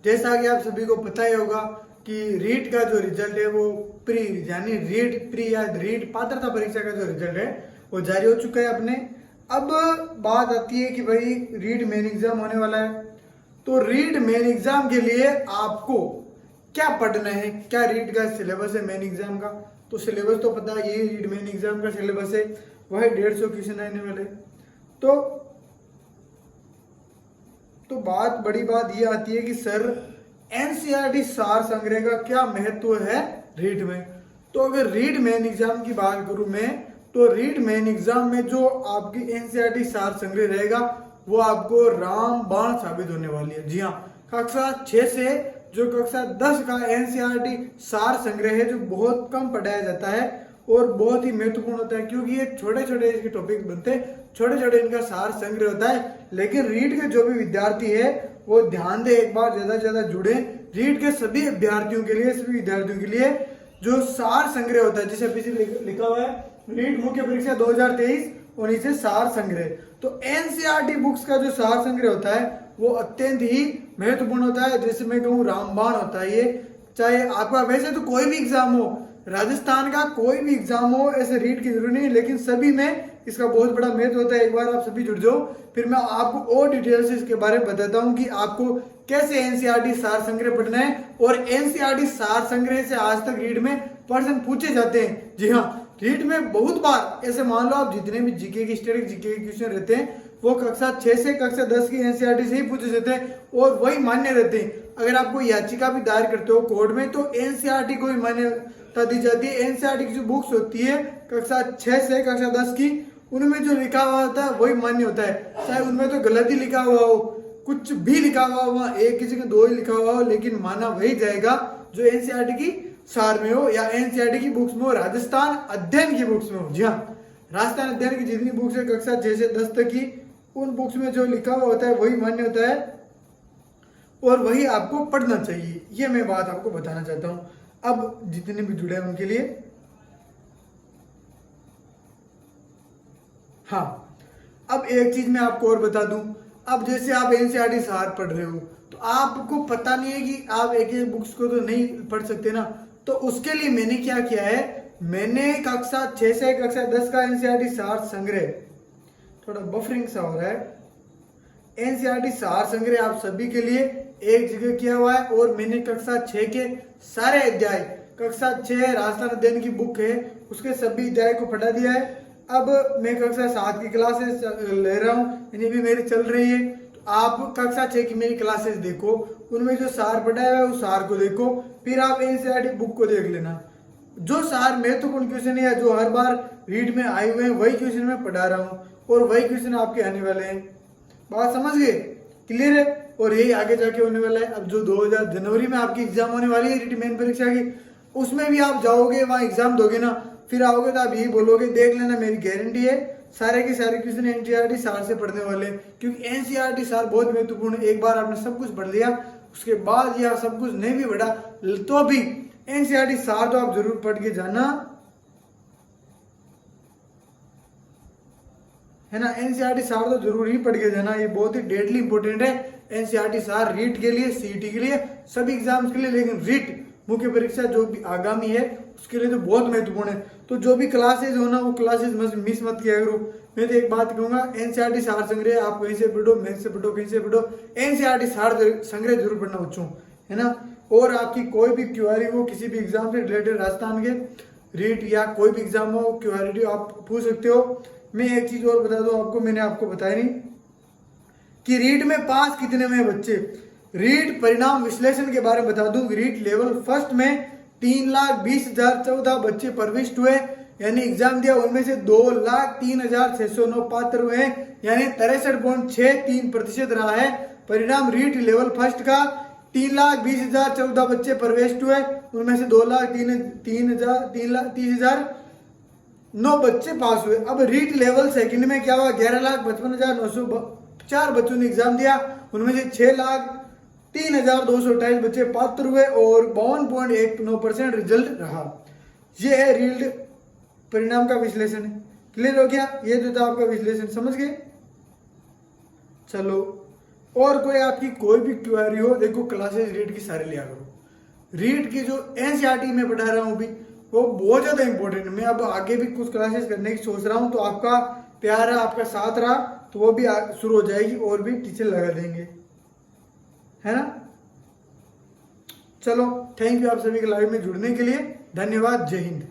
जैसा कि आप सभी को पता ही होगा कि रीट का जो रिजल्ट है वो प्री यानी रीट या रीट पात्रता परीक्षा का जो रिजल्ट है वो जारी हो चुका है अपने। अब बात आती है कि भाई रीट मेन एग्जाम होने वाला है, तो रीट मेन एग्जाम के लिए आपको क्या पढ़ना है, क्या रीट का सिलेबस है मेन एग्जाम का। तो सिलेबस तो पता है, ये रीट मेन एग्जाम का सिलेबस है, वह 150 क्वेश्चन आने वाले। तो बड़ी बात ये आती है कि सर एनसीईआरटी सार संग्रह का क्या महत्व है रीट में। तो अगर रीट मेन एग्जाम की बात करूं मैं, तो रीट मेन एग्जाम में जो आपकी एनसीईआरटी सार संग्रह रहेगा वो आपको रामबाण साबित होने वाली है। जी हाँ, कक्षा 6 से जो कक्षा 10 का एनसीईआरटी सार संग्रह है जो बहुत कम पढ़ाया जाता है और बहुत ही महत्वपूर्ण होता है, क्योंकि ये छोटे छोटे इसके टॉपिक बनते हैं, छोटे छोटे इनका सार संग्रह होता है। लेकिन रीट के जो भी विद्यार्थी है वो ध्यान दे, एक बार ज्यादा से ज्यादा जुड़े। रीट के सभी अभ्यर्थियों के लिए, सभी विद्यार्थियों के लिए जो सार संग्रह होता है, जैसे पीछे लिखा हुआ है रीट मुख्य परीक्षा 2023 और नीचे सार संग्रह, तो एनसीईआरटी बुक्स का जो सार संग्रह होता है वो अत्यंत ही महत्वपूर्ण होता है। जैसे मैं कहूँ रामबाण होता है ये, चाहे आपका वैसे तो कोई भी एग्जाम हो, राजस्थान का कोई भी एग्जाम हो, ऐसे रीट की जरूरत नहीं, लेकिन सभी में इसका बहुत बड़ा महत्व होता है। एक बार आप सभी जुड़ जाओ, फिर मैं आपको और डिटेल से इसके बारे में बताता हूँ कि आपको कैसे एनसीईआरटी सार संग्रह पढ़ना है। और एनसीईआरटी सार संग्रह से आज तक रीट में प्रश्न पूछे जाते हैं। जी हाँ, रीट में बहुत बार ऐसे मान लो आप जितने भी जीके की स्टैटिक जीके के क्वेश्चन रहते हैं वो कक्षा 6 से कक्षा 10 की एनसीईआरटी से ही पूछे जाते हैं और वही मान्य रहते हैं। अगर आपको याचिका भी दायर करते हो कोर्ट में तो एनसीईआरटी को ही मान्यता दी जाती है। एनसीईआरटी की जो बुक्स होती है कक्षा 6 से कक्षा 10 की, उनमें जो लिखा हुआ होता है वही मान्य होता है, चाहे उनमें तो गलत ही लिखा हुआ हो, कुछ भी लिखा हुआ हो, वहां एक किसी के दो ही लिखा हुआ हो, लेकिन माना वही जाएगा जो एनसीईआरटी की सार में हो या एनसीईआरटी की बुक्स में हो, राजस्थान अध्ययन की बुक्स में हो। जी हाँ, राजस्थान अध्ययन की जितनी बुक्स है कक्षा 6 से 10 तक की, उन बुक्स में जो लिखा हुआ होता है वही मान्य होता है और वही आपको पढ़ना चाहिए। ये मैं बात आपको बताना चाहता हूं। अब जितने भी जुड़े हैं उनके लिए, हाँ, अब एक चीज मैं आपको और बता दूं। अब जैसे आप एनसीईआरटी सार पढ़ रहे हो तो आपको पता नहीं है कि आप एक एक बुक्स को तो नहीं पढ़ सकते ना, तो उसके लिए मैंने क्या किया है, मैंने कक्षा 6 से कक्षा 10 का एनसीईआरटी सार संग्रह, थोड़ा बफरिंग सा हो रहा है, एनसीईआरटी सार संग्रह आप सभी के लिए एक जगह किया हुआ है। और मैंने कक्षा 6 के सारे अध्याय, कक्षा 6 राजस्थान अध्ययन की बुक है उसके सभी अध्याय को पढ़ा दिया है। अब मैं कक्षा 7 की क्लासेस ले रहा हूँ, यानी भी मेरी चल रही है, तो आप कक्षा 6 की मेरी क्लासेस देखो, उनमें जो सार पढ़ा है उस सार को देखो, फिर आप एनसीईआरटी बुक को देख लेना। जो सार महत्वपूर्ण क्वेश्चन है जो हर बार रीड में आए हुए हैं वही क्वेश्चन मैं पढ़ा रहा हूँ और वही क्वेश्चन आपके आने वाले हैं। बात समझ गए? क्लियर है? और यही आगे जाके होने वाला है। अब जो 2000 जनवरी में आपकी एग्जाम होने वाली है रीट मेन परीक्षा की, उसमें भी आप जाओगे वहां एग्जाम दोगे ना, फिर आओगे तो आप यही बोलोगे देख लेना मेरी गारंटी है सारे के सारे क्वेश्चन एनसीईआरटी सार से पढ़ने वाले हैं, क्योंकि एनसीईआरटी सार बहुत महत्वपूर्ण है। एक बार आपने सब कुछ पढ़ लिया उसके बाद या सब कुछ नहीं भी पढ़ा तो भी एनसीईआरटी सार तो आप जरूर पढ़ के जाना, है ना। एनसीईआरटी सार तो जरूर ही पढ़ के जाना, ये बहुत ही डेडली इंपॉर्टेंट है एनसीईआरटी सार रीट के लिए, सीईटी के लिए, सभी एग्जाम्स के लिए, लेकिन रीट मुख्य परीक्षा जो भी आगामी है उसके लिए तो बहुत महत्वपूर्ण है। तो जो भी क्लासेज हो ना वो क्लासेज मिस मत किया करो। मैं तो एक बात कहूंगा, एनसीईआरटी सार संग्रह आप कहीं से पढ़ो, मैथ से पढ़ो, कहीं से पढ़ो, एनसीईआरटी सार संग्रह जरूर पढ़ना बच्चों, है ना। और आपकी कोई भी क्वेरी हो किसी भी एग्जाम से रिलेटेड, राजस्थान के रीट या कोई भी एग्जाम हो, क्वेरी आप पूछ सकते हो। मैं एक चीज और बता दूं आपको, मैंने आपको बताया नहीं कि रीट में पास कितने में बच्चे। रीट परिणाम विश्लेषण के बारे में बता दूं, रीट लेवल फर्स्ट में 3,20,014 बच्चे प्रविष्ट हुए, यानी एग्जाम दिया, उनमें से 2,03,609 पात्र हुए, यानी 63.63% रहा है परिणाम। रीट लेवल फर्स्ट का 3,20,014 बच्चे प्रविष्ट हुए, उनमें से 2,30,9 बच्चे पास हुए। अब रीट लेवल सेकंड में क्या हुआ, 11,55,904 बच्चों ने एग्जाम दिया, उनमें से 6,03,228 बच्चे पात्र हुए और 52.19% रिजल्ट रहा। ये है रीट परिणाम का विश्लेषण। क्लियर हो गया? ये जो था आपका विश्लेषण, समझ गए? चलो और कोई आपकी कोई भी क्वेरी हो, देखो क्लासेस रीड की सारे लिया करो। रीड की जो एनसीईआरटी में पढ़ा रहा हूँ अभी, वो बहुत ज़्यादा इंपॉर्टेंट है। मैं अब आगे भी कुछ क्लासेस करने की सोच रहा हूँ, तो आपका प्यार रहा, आपका साथ रहा, तो वो भी शुरू हो जाएगी और भी टीचर लगा देंगे, है ना। चलो, थैंक यू आप सभी के लाइव में जुड़ने के लिए। धन्यवाद। जय हिंद।